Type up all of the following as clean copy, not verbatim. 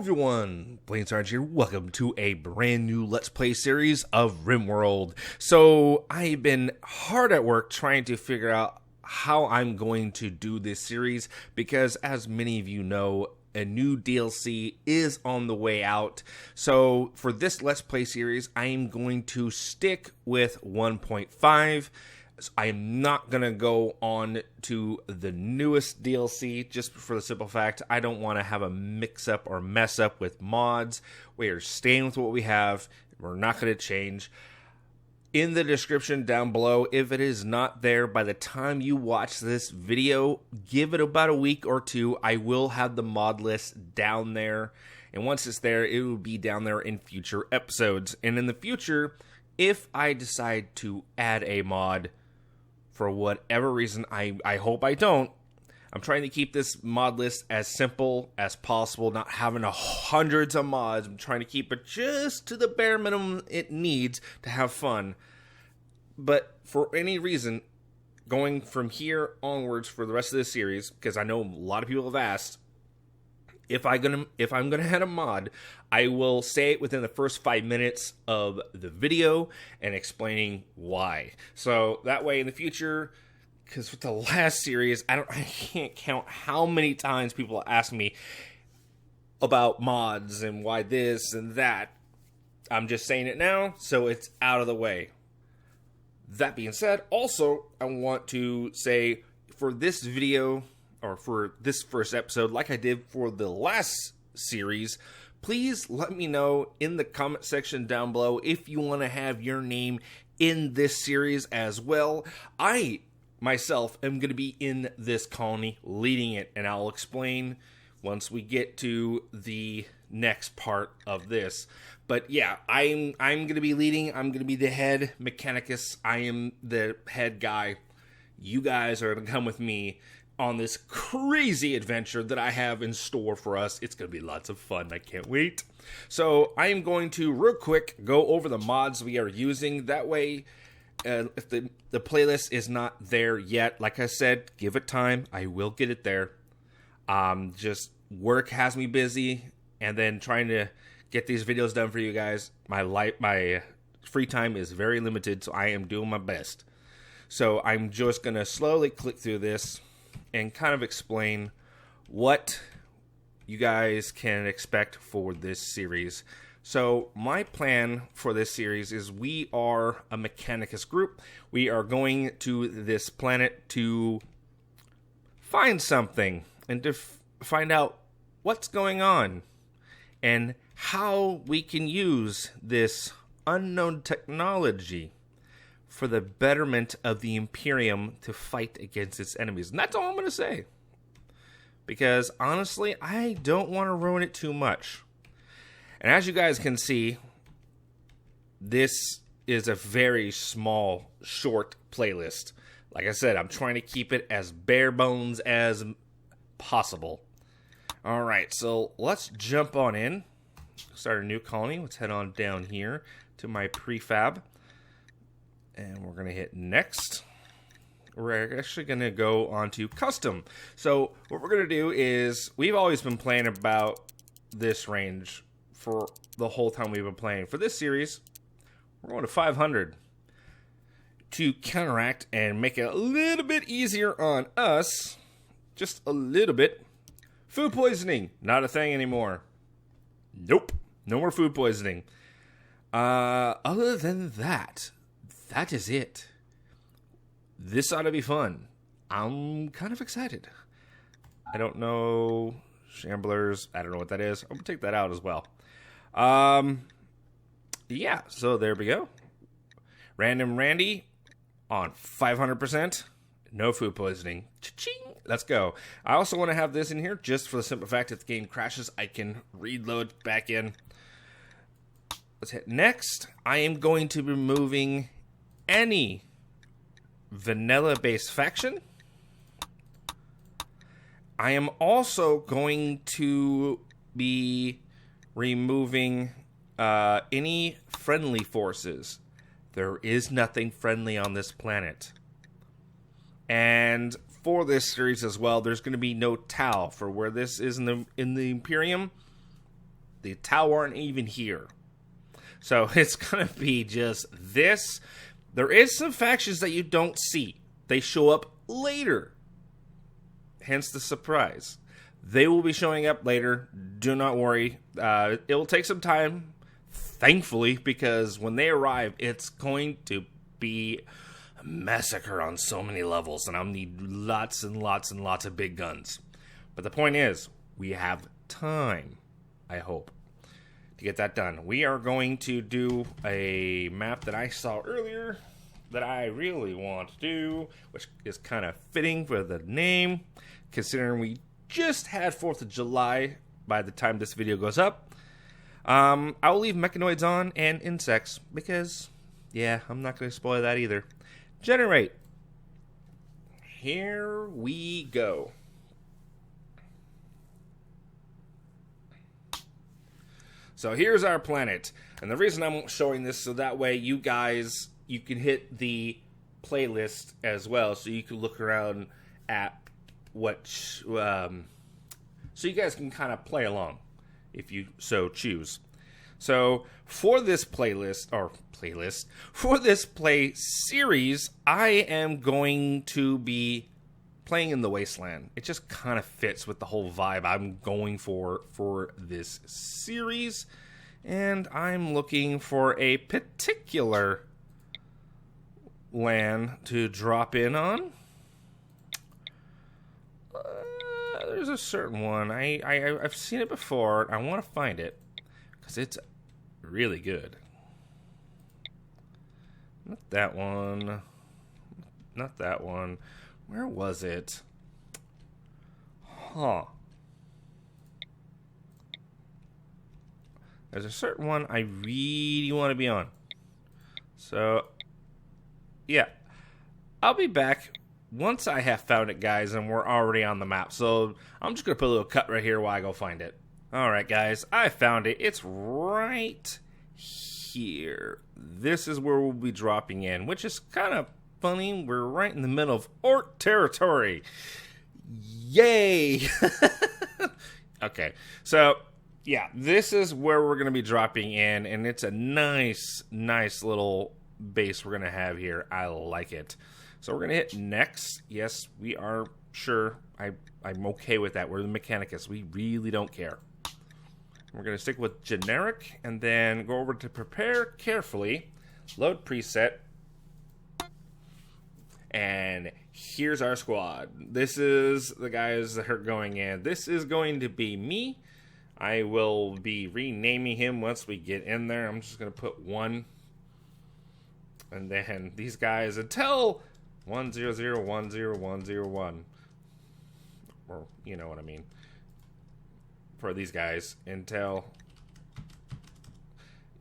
everyone, Blaan Sarge here. Welcome to a brand new Let's Play series of Rimworld. So, I've been hard at work trying to figure out how I'm going to do this series because, as many of you know, a new DLC is on the way out. So, for this Let's Play series, I am going to stick with 1.5. I am not going to go on to the newest DLC just for the simple fact I don't want to have a mix-up or mess up with mods. We are staying with what we have. We're not going to change. In the description down below, if it is not there by the time you watch this video, give it about a week or two. I will have the mod list down there. And once it's there, it will be down there in future episodes. And in the future, if I decide to add a mod, for whatever reason, I hope I don't, I'm trying to keep this mod list as simple as possible, not having hundreds of mods. I'm trying to keep it just to the bare minimum it needs to have fun. But for any reason, going from here onwards for the rest of this series, because I know a lot of people have asked, if I'm gonna add a mod, I will say it within the first 5 minutes of the video and explaining why. So that way in the future, because with the last series, I can't count how many times people ask me about mods and why this and that. I'm just saying it now, so it's out of the way. That being said, also I want to say for this video, or for this first episode, like I did for the last series, please let me know in the comment section down below if you want to have your name in this series as well. I, myself, am going to be in this colony leading it, and I'll explain once we get to the next part of this. But yeah, I'm going to be leading. I'm going to be the head Mechanicus. I am the head guy. You guys are going to come with me on this crazy adventure that I have in store for us. It's going to be lots of fun. I can't wait. So I am going to real quick go over the mods we are using. That way, if the playlist is not there yet, like I said, give it time. I will get it there. Just work has me busy, and then trying to get these videos done for you guys. My free time is very limited, so I am doing my best. So I'm just going to slowly click through this and kind of explain what you guys can expect for this series. So my plan for this series is we are a Mechanicus group. We are going to this planet to find something and to find out what's going on and how we can use this unknown technology for the betterment of the Imperium to fight against its enemies. And that's all I'm going to say. Because, honestly, I don't want to ruin it too much. And as you guys can see, this is a very small, short playlist. Like I said, I'm trying to keep it as bare bones as possible. Alright, so let's jump on in. Start a new colony. Let's head on down here to my prefab. And we're going to hit next. We're actually going to go on to custom. So what we're going to do is, we've always been playing about this range for the whole time we've been playing. For this series, we're going to 500 to counteract and make it a little bit easier on us. Just a little bit. Food poisoning, not a thing anymore. Nope, no more food poisoning. Other than that, that is it. This ought to be fun. I'm kind of excited. I don't know. Shamblers. I don't know what that is. I'm going to take that out as well. Yeah, so there we go. Random Randy on 500%. No food poisoning. Cha-ching. Let's go. I also want to have this in here just for the simple fact if the game crashes, I can reload back in. Let's hit next. I am going to be removing any vanilla-based faction. I am also going to be removing any friendly forces. There is nothing friendly on this planet. And for this series as well, there's going to be no Tau. For where this is in the Imperium, The Tau aren't even here. So it's going to be just this. There is some factions that you don't see. They show up later. Hence the surprise. They will be showing up later. Do not worry. It will take some time, thankfully, because when they arrive, it's going to be a massacre on so many levels, and I'll need lots and lots and lots of big guns. But the point is, we have time, I hope, to get that done. We are going to do a map that I saw earlier that I really want to do, which is kind of fitting for the name, considering we just had 4th of July by the time this video goes up. I'll leave mechanoids on and insects because, yeah, I'm not going to spoil that either. Generate. Here we go. So here's our planet. And the reason I'm showing this so that way you guys, you can hit the playlist as well, so you can look around at what, so you guys can kind of play along if you so choose. So for this for this play series, I am going to be playing in the Wasteland. It just kind of fits with the whole vibe I'm going for this series, and I'm looking for a particular land to drop in on. There's a certain one. I've seen it before. I want to find it because it's really good. Not that one. Not that one. Where was it? Huh. There's a certain one I really want to be on. So, yeah. I'll be back once I have found it, guys, and we're already on the map. So I'm just going to put a little cut right here while I go find it. Alright, guys, I found it. It's right here. This is where we'll be dropping in, which is kind of funny. We're right in the middle of Orc territory. Yay! Okay, so, yeah, this is where we're going to be dropping in, and it's a nice little base we're going to have here. I like it. So we're going to hit next. Yes, we are sure. I'm okay with that. We're the Mechanicus. We really don't care. We're going to stick with generic and then go over to prepare carefully. Load preset. And here's our squad. This is the guys that are going in. This is going to be me. I will be renaming him once we get in there. I'm just going to put 1. And then these guys until 1001001. Or you know what I mean. For these guys until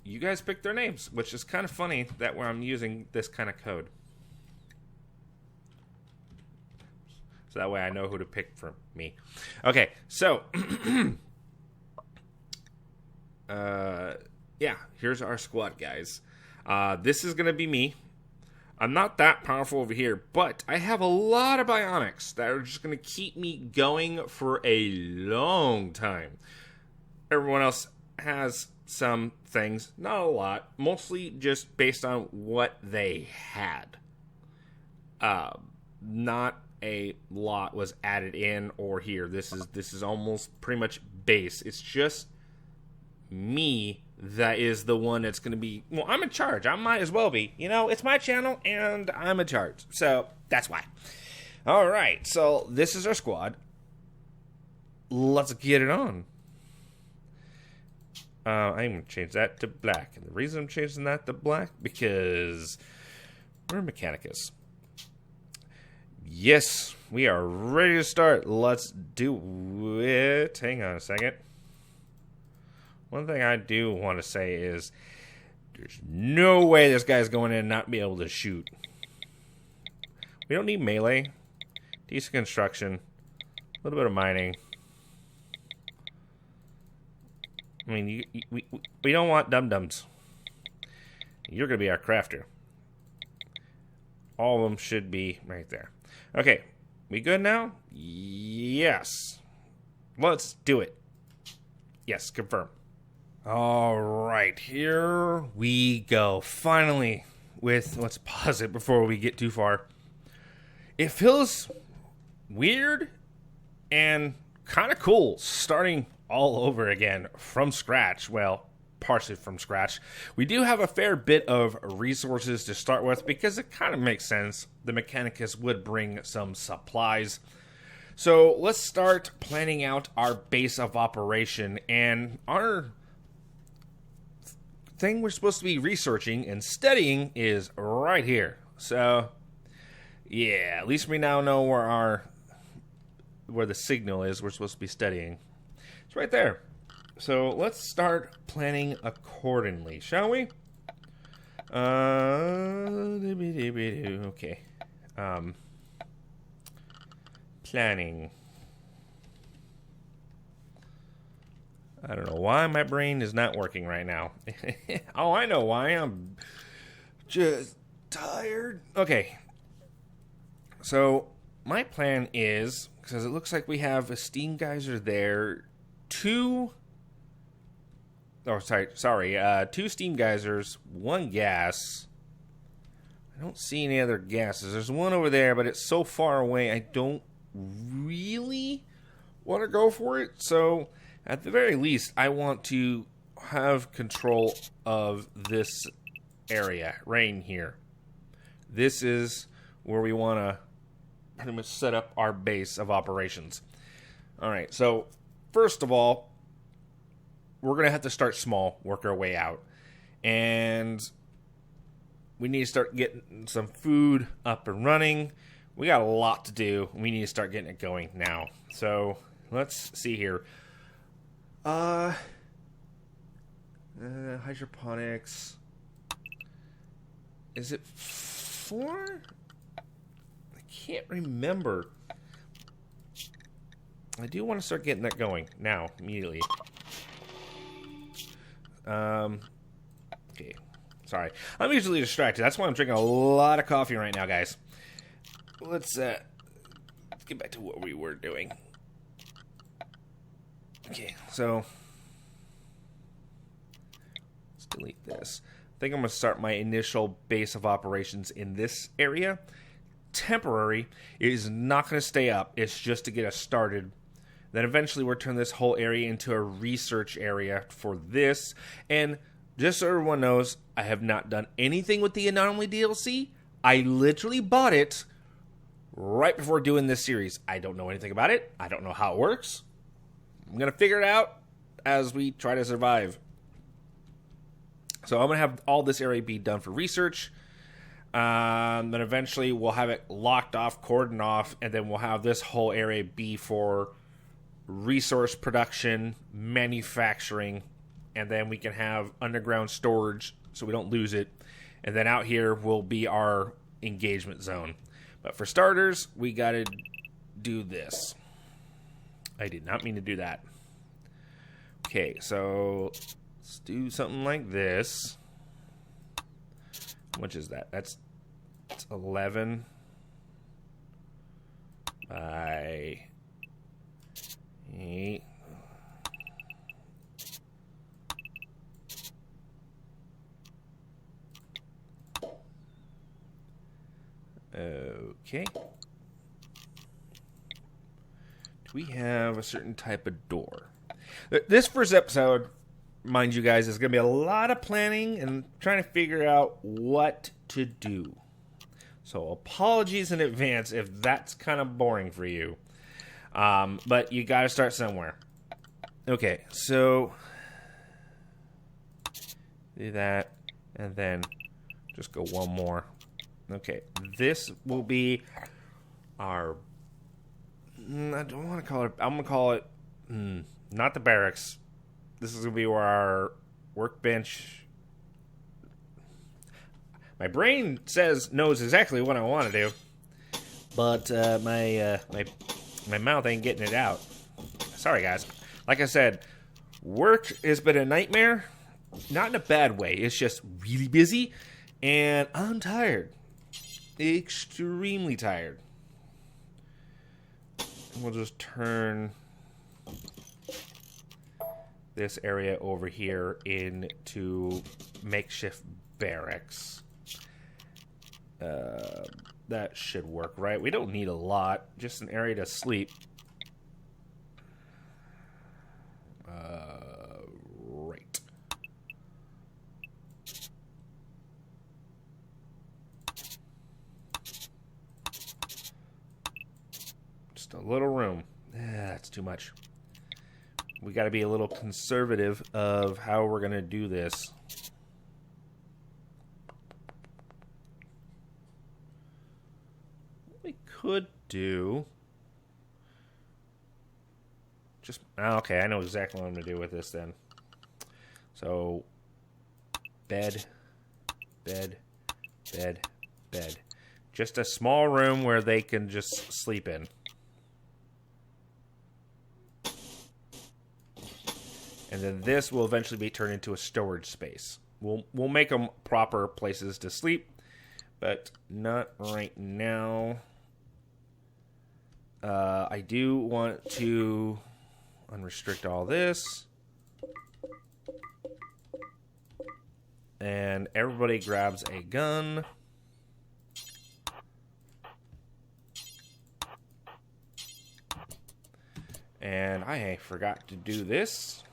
you guys pick their names, which is kind of funny that where I'm using this kind of code. So that way I know who to pick for me. Okay, so yeah, here's our squad, guys. This is gonna be me. I'm not that powerful over here, but I have a lot of bionics that are just going to keep me going for a long time. Everyone else has some things, not a lot, mostly just based on what they had. Not a lot was added in or here. This is almost pretty much base. It's just me that is the one that's going to be, well, I'm in charge. I might as well be. You know, it's my channel, and I'm in charge. So, that's why. All right, so this is our squad. Let's get it on. I'm going to change that to black. And the reason I'm changing that to black, because we're Mechanicus. Yes, we are ready to start. Let's do it. Hang on a second. One thing I do want to say is there's no way this guy's going in and not be able to shoot. We don't need melee. Decent construction. A little bit of mining. I mean, we don't want dum-dums. You're going to be our crafter. All of them should be right there. Okay, we good now? Yes. Let's do it. Yes, confirm. All right, here we go. Finally, let's pause it before we get too far. It feels weird and kind of cool starting all over again from scratch. Well, partially from scratch. We do have a fair bit of resources to start with because it kind of makes sense. The Mechanicus would bring some supplies. So let's start planning out our base of operation, and our thing we're supposed to be researching and studying is right here. So yeah, at least we now know where the signal is we're supposed to be studying. It's right there. So let's start planning accordingly, shall we? Okay. Planning. I don't know why my brain is not working right now. Oh, I know why. I'm just tired. Okay. So my plan is, because it looks like we have a steam geyser there, two steam geysers, one gas. I don't see any other gases. There's one over there, but it's so far away I don't really want to go for it. So at the very least, I want to have control of this area right in here. This is where we want to pretty much set up our base of operations. All right, so first of all, we're going to have to start small, work our way out. And we need to start getting some food up and running. We got a lot to do. We need to start getting it going now. So let's see here. Hydroponics. Is it 4? I can't remember. I do want to start getting that going now, immediately. Okay. Sorry. I'm usually distracted. That's why I'm drinking a lot of coffee right now, guys. Let's get back to what we were doing. Okay, so let's delete this. I think I'm going to start my initial base of operations in this area. Temporary. It is not going to stay up. It's just to get us started. Then eventually we'll turn this whole area into a research area for this. And just so everyone knows, I have not done anything with the Anomaly DLC. I literally bought it right before doing this series. I don't know anything about it. I don't know how it works. I'm going to figure it out as we try to survive. So I'm going to have all this area be done for research. Then eventually we'll have it locked off, cordoned off, and then we'll have this whole area be for resource production, manufacturing, and then we can have underground storage so we don't lose it. And then out here will be our engagement zone. But for starters, we got to do this. I did not mean to do that. Okay, so let's do something like this. How much is that? That's 11 by 8. Okay. Do we have a certain type of door? This first episode, mind you guys, is going to be a lot of planning and trying to figure out what to do. So apologies in advance if that's kind of boring for you. But you got to start somewhere. Okay, so do that, and then just go one more. Okay, this will be our... I don't want to call it... I'm going to call it... not the barracks. This is going to be where our workbench... My brain knows exactly what I want to do, but my mouth ain't getting it out. Sorry, guys. Like I said, work has been a nightmare. Not in a bad way. It's just really busy, and I'm tired. Extremely tired. We'll just turn this area over here into makeshift barracks. That should work, right? We don't need a lot, just an area to sleep. Right. Just a little room. That's too much. We got to be a little conservative of how we're going to do this. We could do... just... okay, I know exactly what I'm going to do with this then. So, bed, bed, bed, bed. Just a small room where they can just sleep in. And then this will eventually be turned into a storage space. We'll make them proper places to sleep, but not right now. I do want to unrestrict all this. And everybody grabs a gun. And I forgot to do this.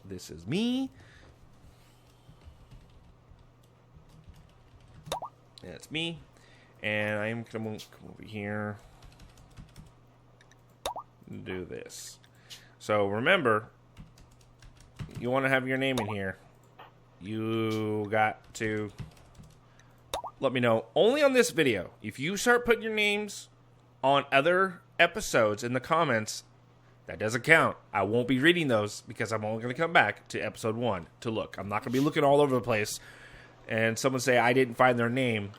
This is me. That's me. And I am going to come over here and do this. So remember, you want to have your name in here. You got to let me know only on this video. If you start putting your names on other episodes in the comments, that doesn't count. I won't be reading those because I'm only going to come back to episode 1 to look. I'm not going to be looking all over the place and someone say I didn't find their name.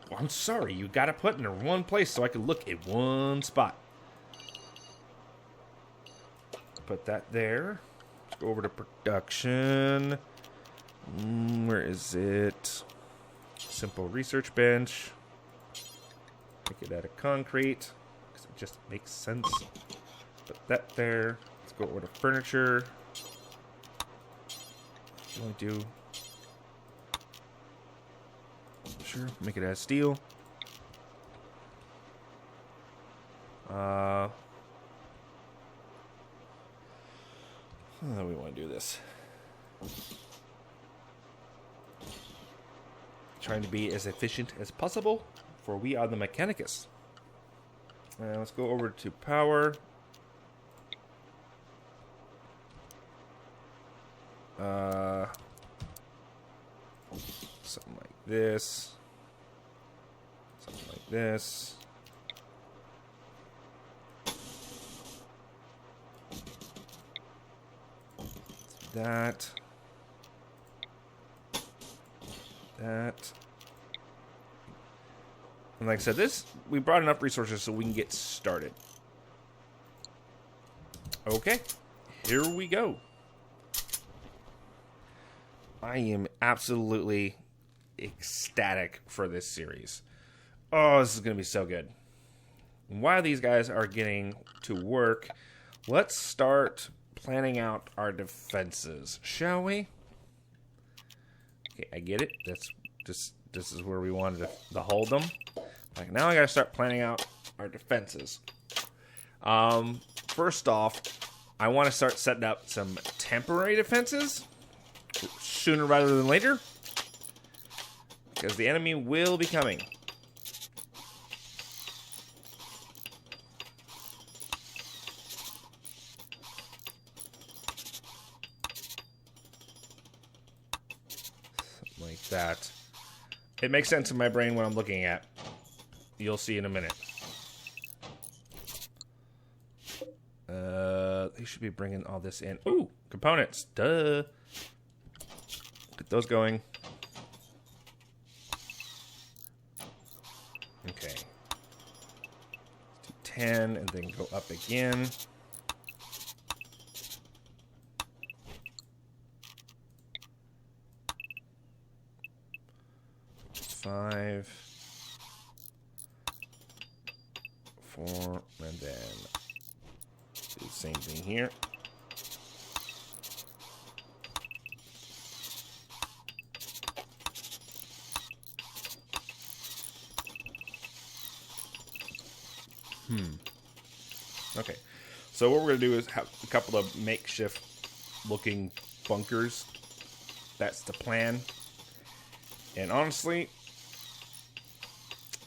Well, I'm sorry. You got to put it in one place so I can look at one spot. Put that there. Let's go over to production. Where is it? Simple research bench. Make it out of concrete because it just makes sense. Put that there. Let's go over to furniture. Only do. Sure, make it out of steel. We want to do this. Trying to be as efficient as possible, for we are the Mechanicus. Let's go over to power. Something like this. Something like this. That. That. And like I said, we brought enough resources so we can get started. Okay, here we go. I am absolutely ecstatic for this series. Oh, this is going to be so good. And while these guys are getting to work, let's start planning out our defenses, shall we? Okay, I get it. This is where we wanted to hold them. Like, now I got to start planning out our defenses. First off, I want to start setting up some temporary defenses sooner rather than later, because the enemy will be coming. Something like that. It makes sense in my brain what I'm looking at. You'll see in a minute. They should be bringing all this in. Ooh, components. Duh. Get those going. Okay. Let's do 10 and then go up again. Five. 4, and then do the same thing here. Okay. So what we're going to do is have a couple of makeshift looking bunkers. That's the plan. And honestly,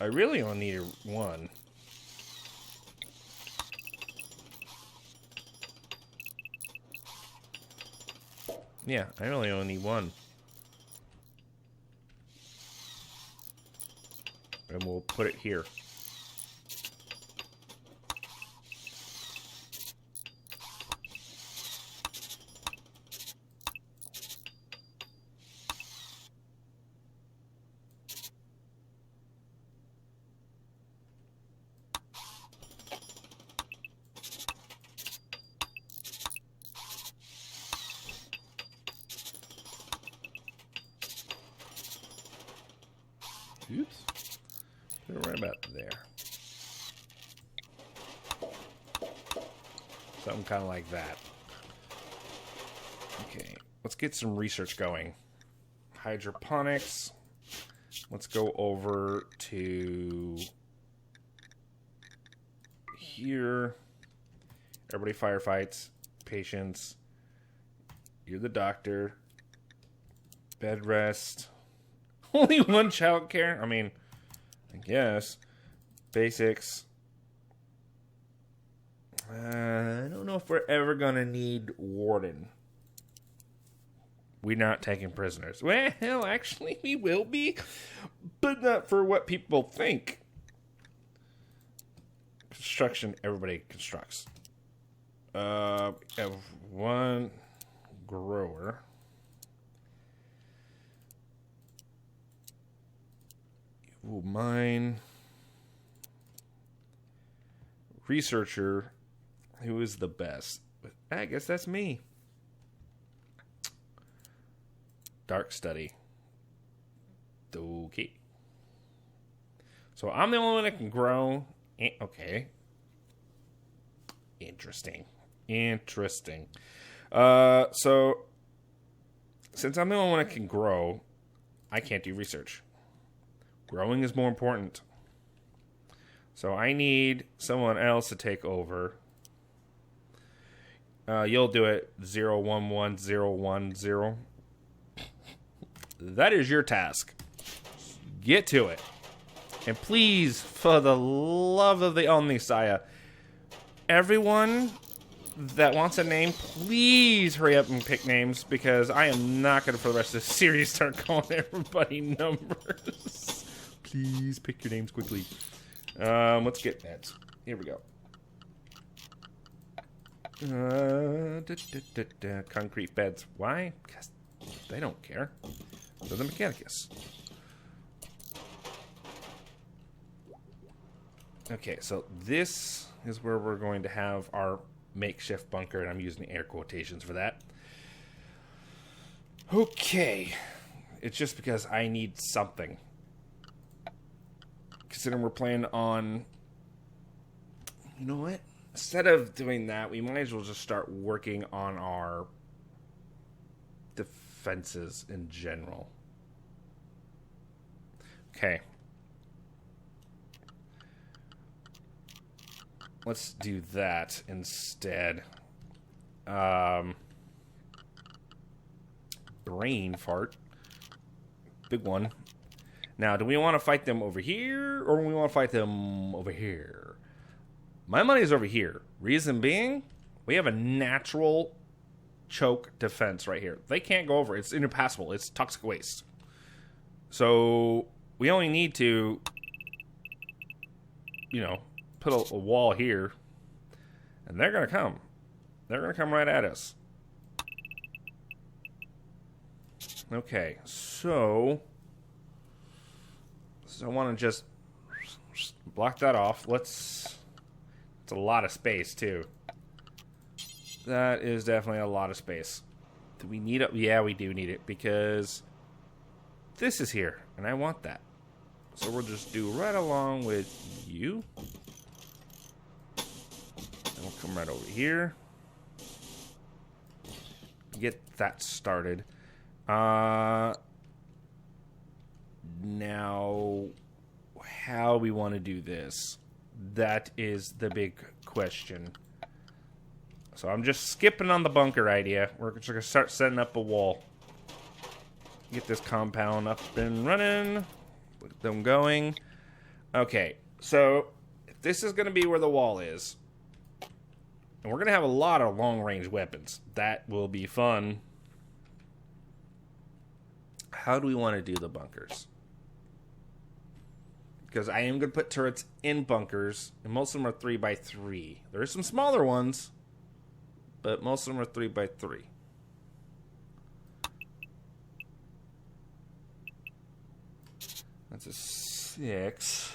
I really only need one. Yeah, I really only need one. And we'll put it here. Oops. Put it right about there. Something kind of like that. Okay, let's get some research going. Hydroponics. Let's go over to here. Everybody firefights. Patients. You're the doctor. Bed rest. Only one child care? I mean, I guess. Basics. I don't know if we're ever going to need warden. We're not taking prisoners. Well, actually, we will be. But not for what people think. Construction, everybody constructs. We have one grower. Ooh, mine. Researcher. Who is the best? I guess that's me. Dark study. Okay. So I'm the only one that can grow. Okay. Interesting. So since I'm the only one that can grow, I can't do research. Growing is more important. So I need someone else to take over. You'll do it 011010. That is your task. Get to it. And please, for the love of the Omnisaya, everyone that wants a name, please hurry up and pick names, because I am not going to, for the rest of the series, start calling everybody numbers. Please pick your names quickly. Let's get that. Here we go. Concrete beds. Why? Because they don't care. They're the Mechanicus. Okay, so this is where we're going to have our makeshift bunker, and I'm using air quotations for that. Okay. It's just because I need something. Considering we're playing on... You know what? Instead of doing that, we might as well just start working on our defenses in general. Okay. Let's do that instead. Brain fart. Big one. Now, do we want to fight them over here, or do we want to fight them over here? My money is over here. Reason being, we have a natural choke defense right here. They can't go over. It's impassable. It's toxic waste. So, we only need to, you know, put a wall here, and they're going to come. They're going to come right at us. Okay, so I want to just block that off. It's a lot of space, too. That is definitely a lot of space. Do we need it? Yeah, we do need it, because this is here, and I want that. So we'll just do right along with you. And we'll come right over here. Get that started. Now, how we want to do this? That is the big question. So I'm just skipping on the bunker idea. We're just going to start setting up a wall. Get this compound up and running. Get them going. Okay, so this is going to be where the wall is. And we're going to have a lot of long-range weapons. That will be fun. How do we want to do the bunkers? Because I am going to put turrets in bunkers, and most of them are 3x3. There are some smaller ones, but most of them are 3x3. That's a 6.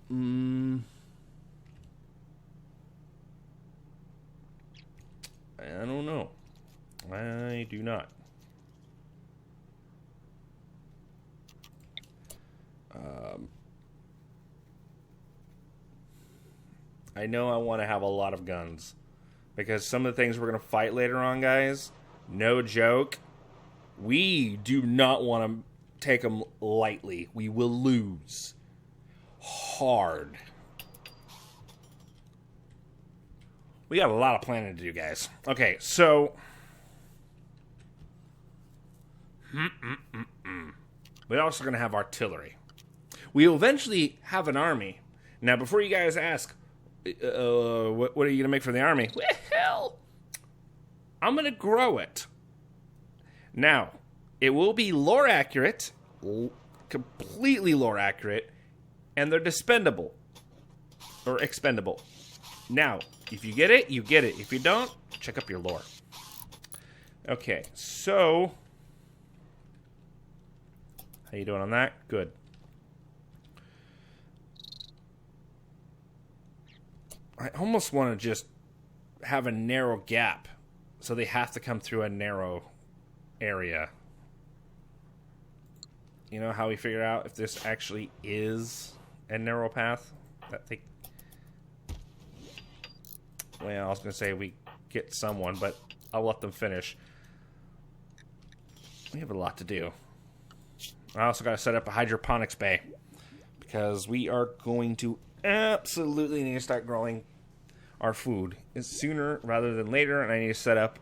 I don't know. I do not. I know I want to have a lot of guns. Because some of the things we're going to fight later on, guys, no joke, we do not want to take them lightly. We will lose. Hard. We got a lot of planning to do, guys. Okay, so... We're also going to have artillery. We will eventually have an army. Now, before you guys ask, what are you going to make for the army? Well, I'm going to grow it. Now, it will be lore accurate, completely lore accurate, and they're dispendable. Or expendable. Now, if you get it, you get it. If you don't, check up your lore. Okay, so... How you doing on that? Good. I almost want to just have a narrow gap, so they have to come through a narrow area. You know how we figure out if this actually is a narrow path? That they... Well, I was going to say we get someone, but I'll let them finish. We have a lot to do. I also got to set up a hydroponics bay, because we are going to absolutely need to start growing our food sooner rather than later, and I need to set up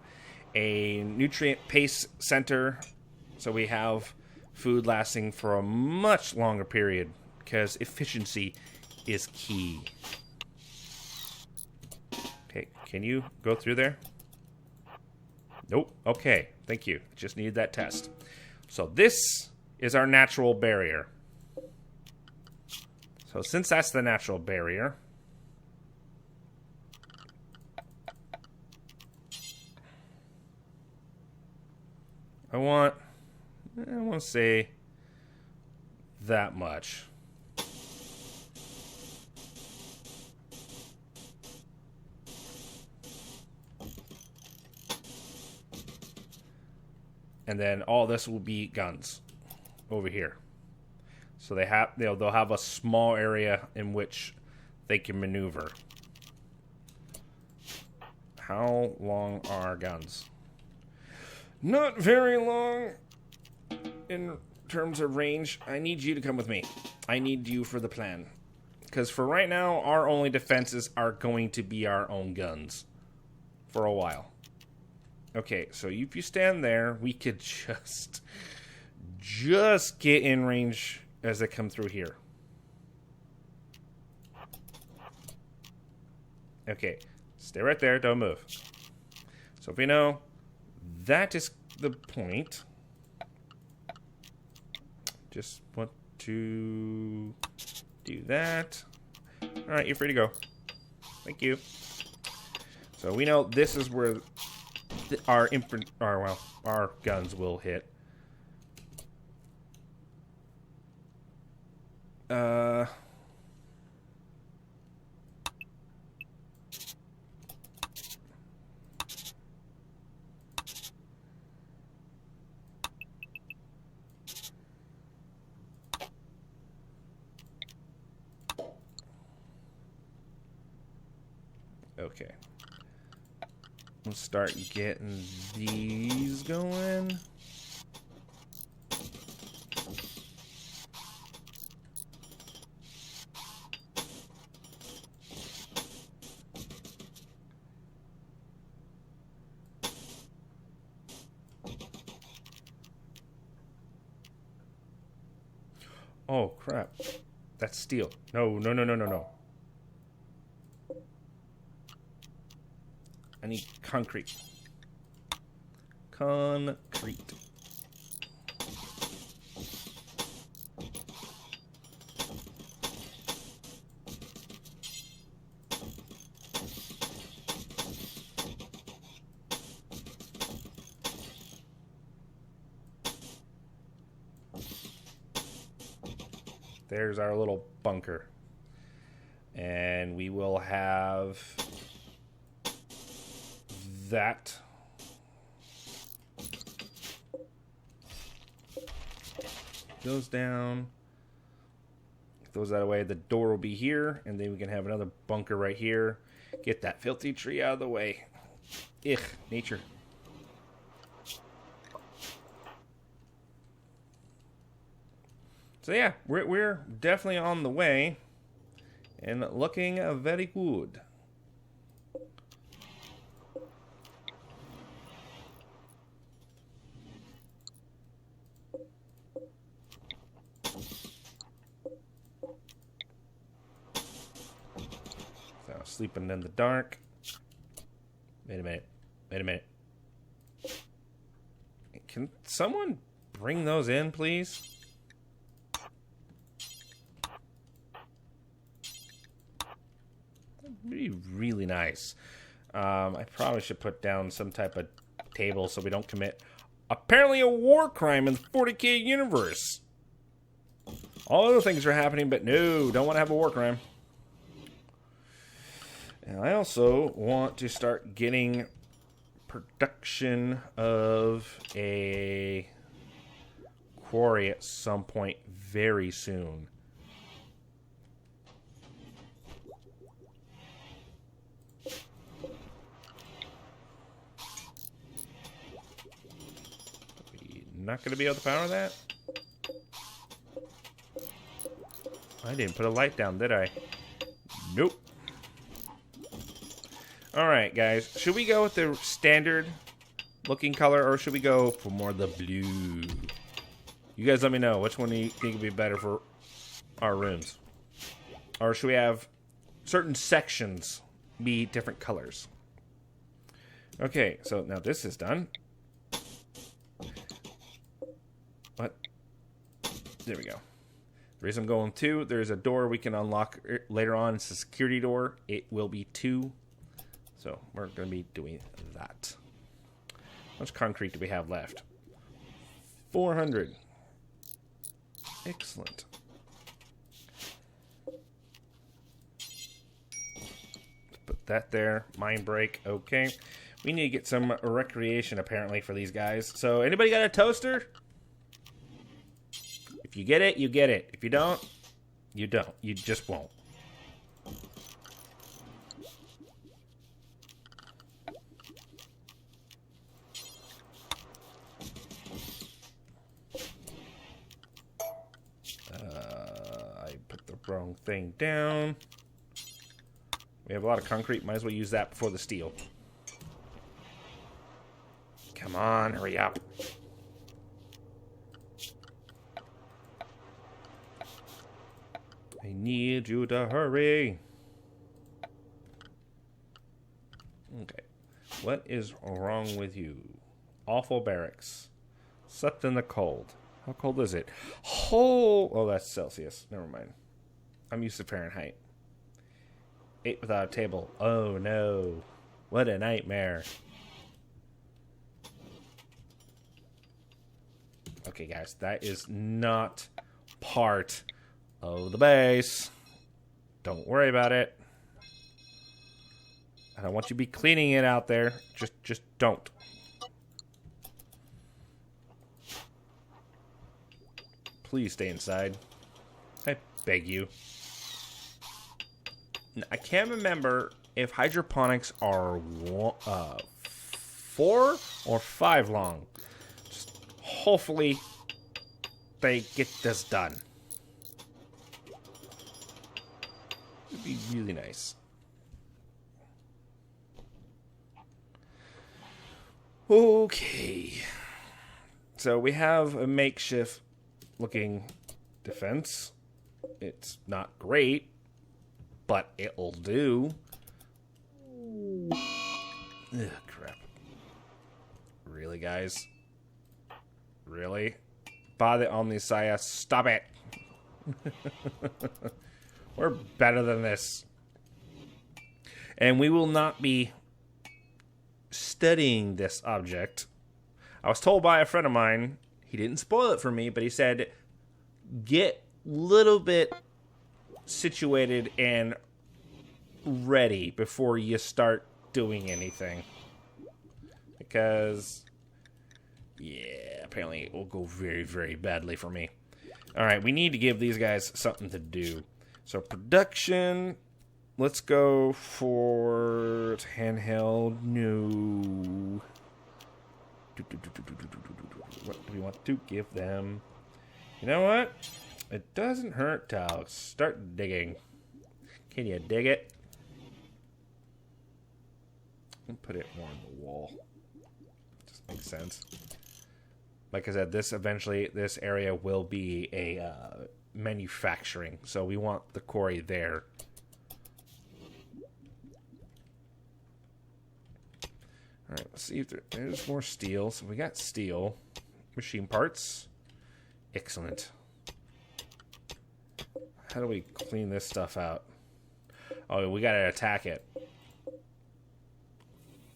a nutrient pace center so we have food lasting for a much longer period, because efficiency is key. Okay, can you go through there? Nope. Okay, thank you. Just needed that test. So this is our natural barrier. So since that's the natural barrier, I want to say that much. And then all this will be guns over here. So they'll have a small area in which they can maneuver. How long are guns? Not very long in terms of range. I need you to come with me. I need you for the plan. Because for right now, our only defenses are going to be our own guns. For a while. Okay, so if you stand there, we could just get in range as they come through here. Okay, stay right there, don't move. So if we know that is the point, just want to do that. Alright, you're free to go. Thank you. So we know this is where our guns will hit. Okay. Let's start getting these going. Oh, crap. That's steel. No, no, no, no, no, no. I need concrete. Concrete. There's our little bunker. And we will have that. Goes down. Throws that away. The door will be here. And then we can have another bunker right here. Get that filthy tree out of the way. Ugh, nature. So yeah, we're definitely on the way, and looking very good. So sleeping in the dark. Wait a minute. Wait a minute. Can someone bring those in, please? Be really nice. I probably should put down some type of table so we don't commit apparently a war crime in the 40k universe. All other things are happening, but no, don't want to have a war crime. And I also want to start getting production of a quarry at some point very soon. Not going to be able to power that? I didn't put a light down, did I? Nope. Alright, guys. Should we go with the standard looking color, or should we go for more of the blue? You guys let me know. Which one do you think would be better for our rooms? Or should we have certain sections be different colors? Okay, so now this is done. What? There we go. The reason I'm going 2, there's a door we can unlock later on. It's a security door. It will be 2. So we're going to be doing that. How much concrete do we have left? 400. Excellent. Put that there. Mine break. Okay. We need to get some recreation apparently for these guys. So anybody got a toaster? If you get it, you get it. If you don't, you don't. You just won't. I put the wrong thing down. We have a lot of concrete. Might as well use that before the steel. Come on, hurry up. I need you to hurry. Okay. What is wrong with you? Awful barracks. Slept in the cold. How cold is it? Oh, that's Celsius. Never mind. I'm used to Fahrenheit. Ate without a table. Oh, no. What a nightmare. Okay, guys. That is not part of the base. Don't worry about it. I don't want you to be cleaning it out there. Just don't. Please stay inside. I beg you. I can't remember if hydroponics are 4 or 5 long. Just hopefully they get this done. It'd be really nice. Okay. So we have a makeshift looking defense. It's not great, but it'll do. Ugh, crap. Really, guys? Really? Bother Omnisaya, stop it! We're better than this. And we will not be studying this object. I was told by a friend of mine, he didn't spoil it for me, but he said, get a little bit situated and ready before you start doing anything. Because, yeah, apparently it will go very, very badly for me. Alright, we need to give these guys something to do. So production, let's go for handheld. No. What do we want to give them? You know what? It doesn't hurt to start digging. Can you dig it? I'll put it more on the wall. Just makes sense. Like I said, this area will be a manufacturing, so we want the quarry there. All right, let's see if there's more steel. So we got steel, machine parts. Excellent. How do we clean this stuff out? Oh, we gotta attack it.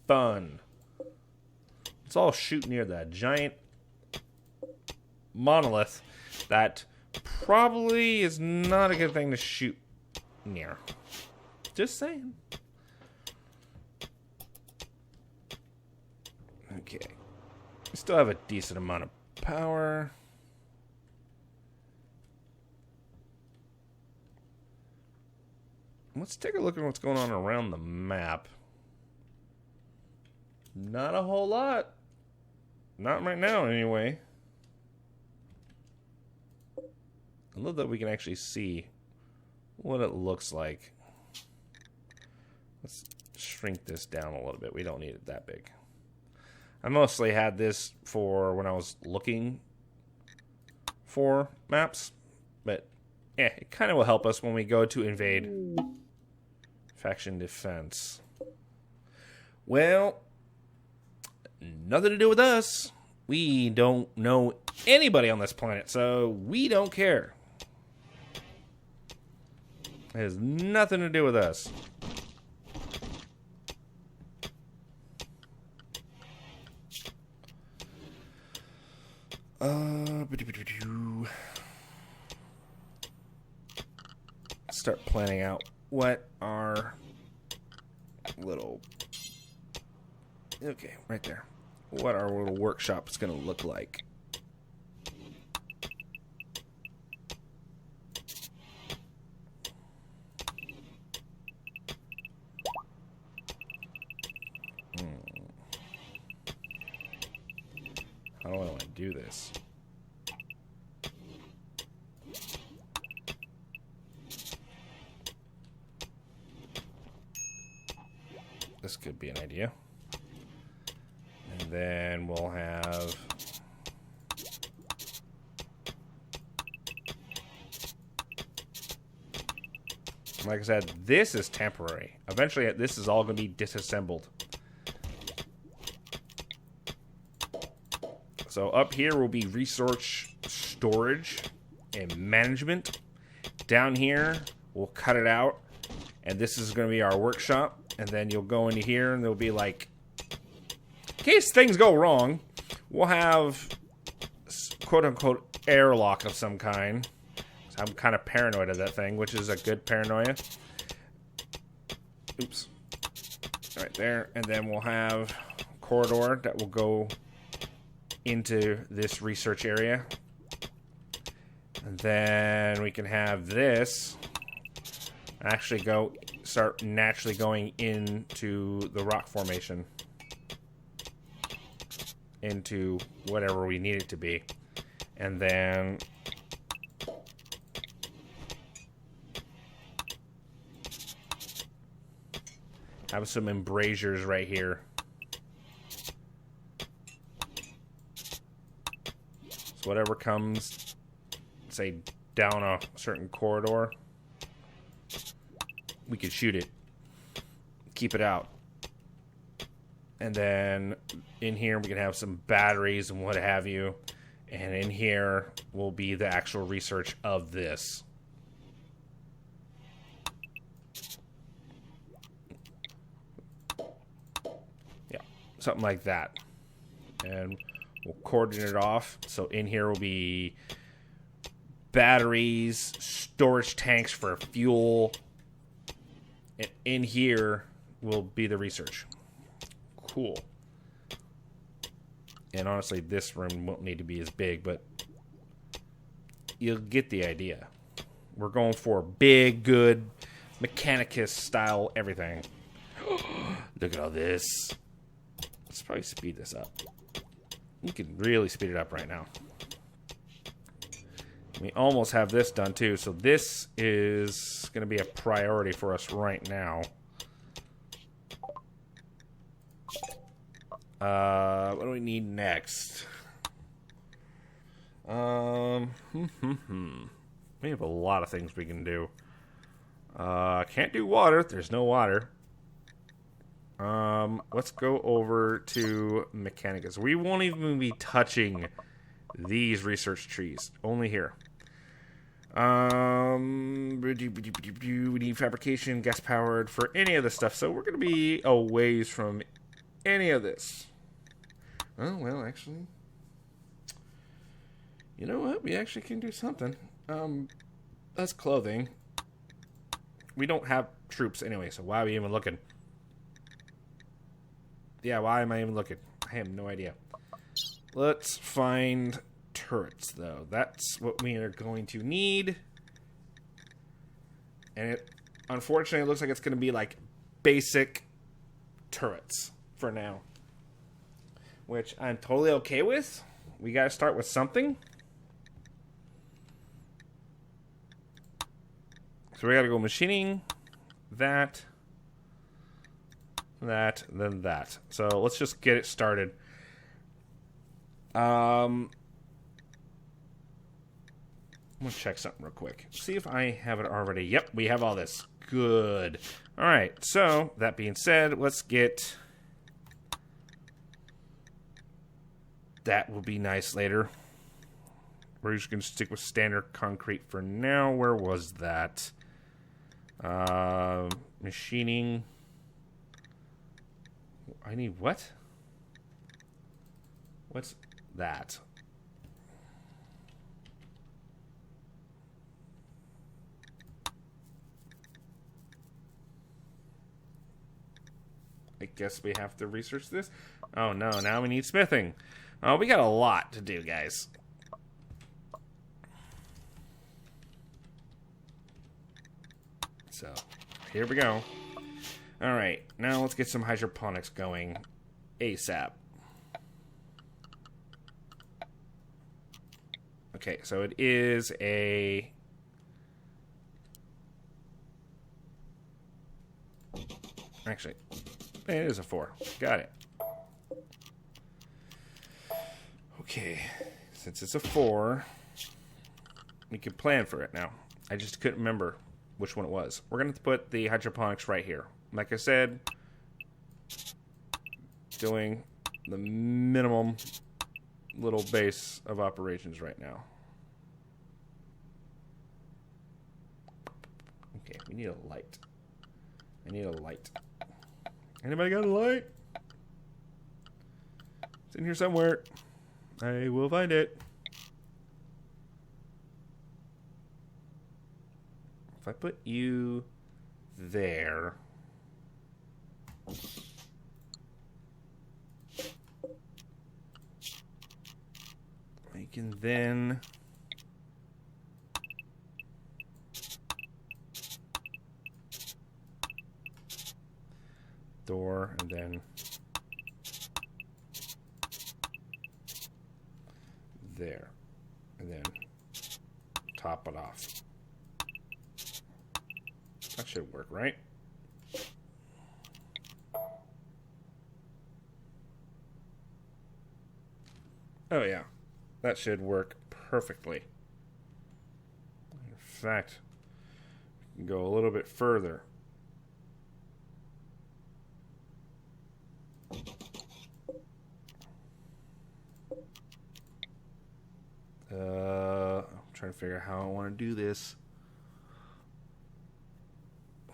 Fun. Let's all shoot near the giant monolith that probably is not a good thing to shoot near. Just saying. Okay. We still have a decent amount of power. Let's take a look at what's going on around the map. Not a whole lot. Not right now, anyway. I love that we can actually see what it looks like. Let's shrink this down a little bit. We don't need it that big. I mostly had this for when I was looking for maps, but yeah, it kind of will help us when we go to invade faction defense. Well, nothing to do with us. We don't know anybody on this planet, so we don't care. It has nothing to do with us. Start planning out what our little... Okay, right there. What our little workshop is going to look like. How do I want to do this? This could be an idea. And then we'll have... Like I said, this is temporary. Eventually, this is all going to be disassembled. So up here will be research, storage, and management. Down here, we'll cut it out. And this is going to be our workshop. And then you'll go into here and there'll be like... In case things go wrong, we'll have quote-unquote airlock of some kind. So I'm kind of paranoid of that thing, which is a good paranoia. Oops. Right there. And then we'll have a corridor that will go into this research area. And then we can have this actually start naturally going into the rock formation. Into whatever we need it to be. And then have some embrasures right here. So whatever comes, say, down a certain corridor, we could shoot it, keep it out. And then in here we can have some batteries and what have you. And in here will be the actual research of this. Yeah, something like that. And we'll cordon it off. So in here will be batteries, storage tanks for fuel. And in here will be the research. Cool. And honestly, this room won't need to be as big, but you'll get the idea. We're going for big, good, Mechanicus style everything. Look at all this. Let's probably speed this up. We can really speed it up right now. We almost have this done too, so this is going to be a priority for us right now. What do we need next? We have a lot of things we can do. Can't do water. There's no water. Let's go over to Mechanicus. We won't even be touching these research trees. Only here. We need fabrication, gas powered for any of this stuff. So we're going to be a ways from any of this. Oh, well, actually. You know what? We actually can do something. That's clothing. We don't have troops anyway, so why are we even looking? Yeah, why am I even looking? I have no idea. Let's find turrets, though. That's what we are going to need. And it, unfortunately, it looks like it's going to be like basic turrets for now. Which I'm totally okay with. We got to start with something. So we got to go machining, that, then that. So let's just get it started. I'm going to check something real quick. See if I have it already. Yep, we have all this. Good. All right, so that being said, let's get... That will be nice later. We're just going to stick with standard concrete for now. Where was that? Machining. I need what? What's that? I guess we have to research this. Oh no, now we need smithing. Oh, we got a lot to do, guys. So, here we go. Alright, now let's get some hydroponics going ASAP. Okay, so it is a... Actually, it is a 4. Got it. Okay, since it's a 4, we can plan for it now. I just couldn't remember which one it was. We're going to put the hydroponics right here. Like I said, doing the minimum little base of operations right now. Okay, we need a light. I need a light. Anybody got a light? It's in here somewhere. I will find it. If I put you there, I can then door and then there, and then top it off. That should work, right? Oh yeah, that should work perfectly. fact, we can go a little bit further. I'm trying to figure out how I want to do this.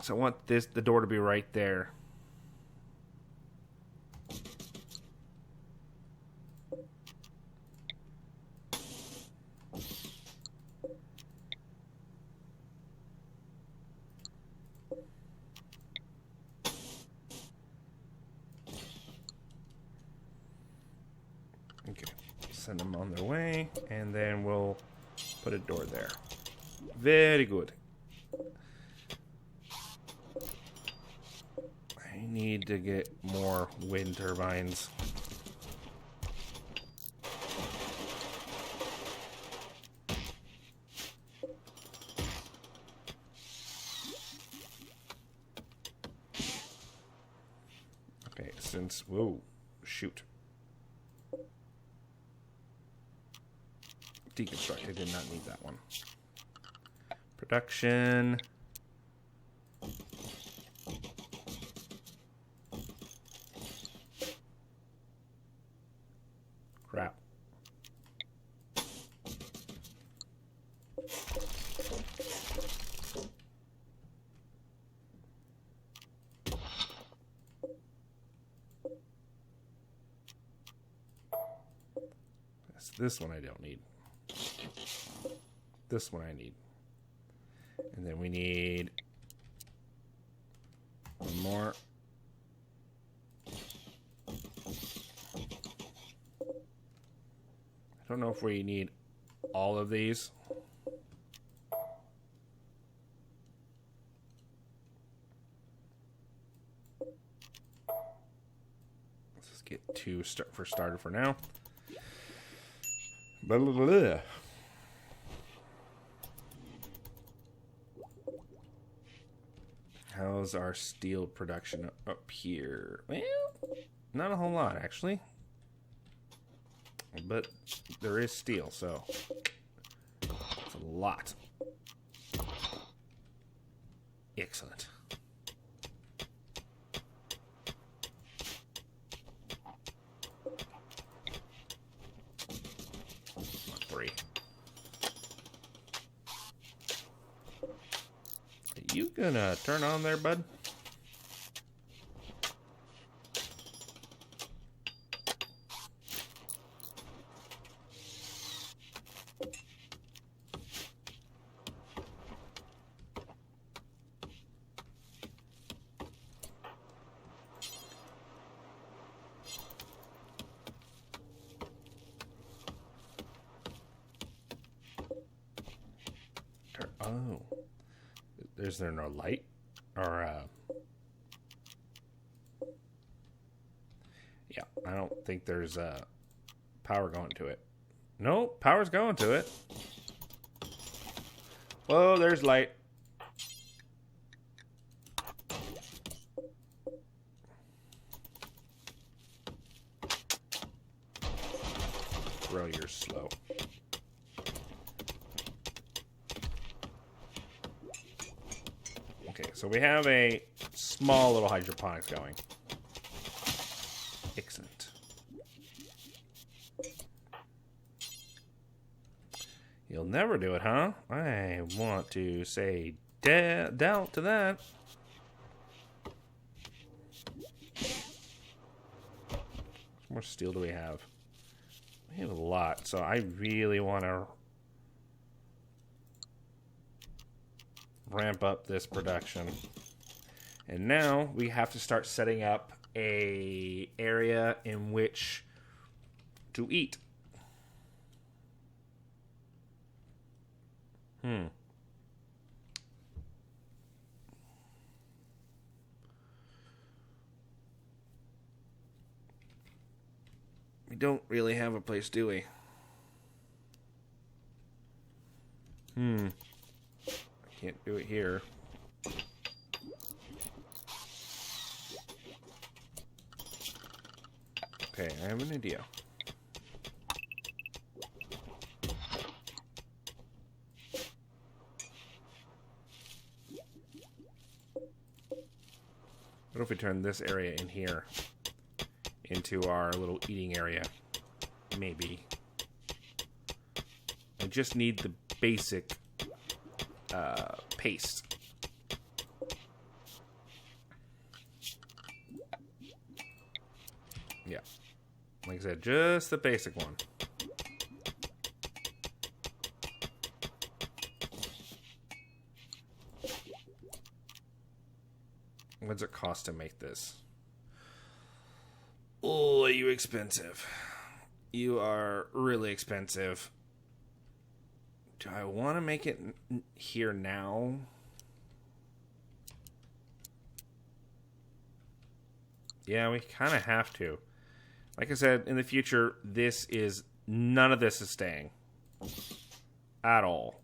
So I want the door to be right there. Okay, send them on their way, and then we'll put a door there. Very good. I need to get more wind turbines. Okay, since... Whoa, shoot. Deconstruct, I did not need that one. Production. Crap. This one I don't need. This one I need. And then we need one more. I don't know if we need all of these. Let's just get two for starter for now. Blah, blah, blah. How's our steel production up here? Well, not a whole lot, actually. But there is steel, so it's a lot. Excellent. Three. Are you gonna turn on there, bud? Oh. Is there no light? Or, yeah, I don't think there's, power going to it. No, power's going to it. Whoa, there's light. Bro, you're slow. Okay, so we have a small little hydroponics going. Excellent. You'll never do it, huh? I want to say doubt to that. How much steel do we have? We have a lot, so I really want to ramp up this production. And now we have to start setting up a area in which to eat. We don't really have a place, do we? I can't do it here. Okay, I have an idea. What if we turn this area in here into our little eating area? Maybe. I just need the basic paste. Yeah. Like I said, just the basic one. What does it cost to make this? Oh, you expensive. You are really expensive. Do I want to make it here now? Yeah, we kind of have to. Like I said, in the future, none of this is staying. At all.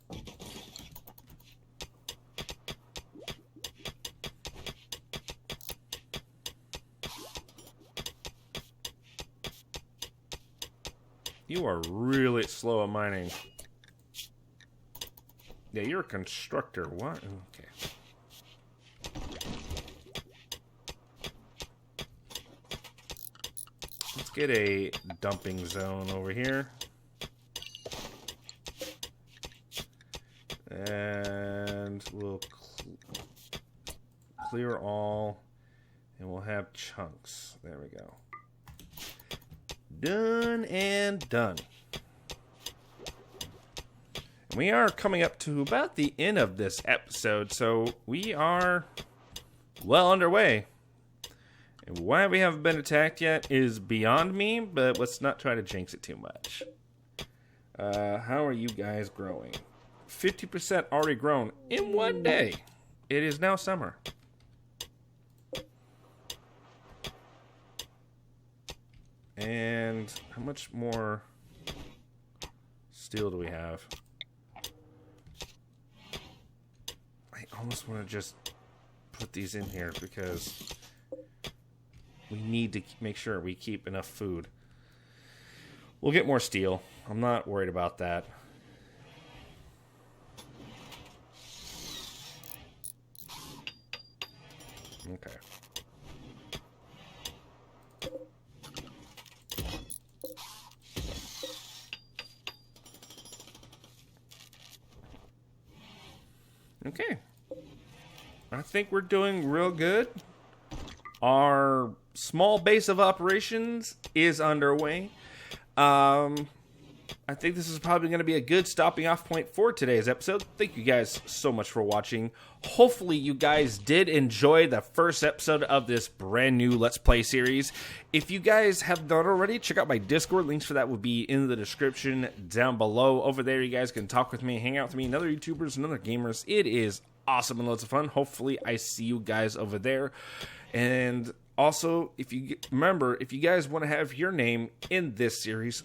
You are really slow at mining. Yeah, you're a constructor. What? Okay. Let's get a dumping zone over here. And we'll clear all. And we'll have chunks. There we go. Done and done. We are coming up to about the end of this episode, so we are well underway. And why we haven't been attacked yet is beyond me, but let's not try to jinx it too much. How are you guys growing? 50% already grown in one day. It is now summer. And how much more steel do we have? I almost want to just put these in here because we need to make sure we keep enough food. We'll get more steel. I'm not worried about that. Okay. Okay. I think we're doing real good. Our small base of operations is underway. I think this is probably going to be a good stopping off point for today's episode. Thank you guys so much for watching. Hopefully you guys did enjoy the first episode of this brand new Let's Play series. If you guys have not already, check out my Discord. Links for that will be in the description down below. Over there you guys can talk with me, hang out with me, and other YouTubers and other gamers. It is awesome and loads of fun. Hopefully I see you guys over there. And also, if you guys want to have your name in this series,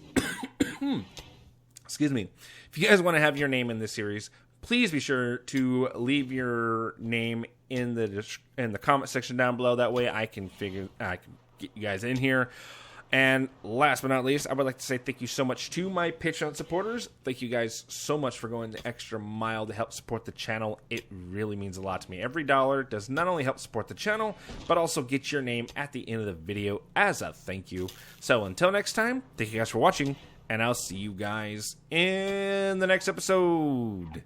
excuse me, if you guys want to have your name in this series, please be sure to leave your name in the comment section down below. That way I can get you guys in here. And last but not least, I would like to say thank you so much to my Patreon supporters. Thank you guys so much for going the extra mile to help support the channel. It really means a lot to me. Every dollar does not only help support the channel, but also get your name at the end of the video as a thank you. So until next time, thank you guys for watching, and I'll see you guys in the next episode.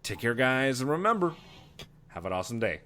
Take care, guys, and remember, have an awesome day.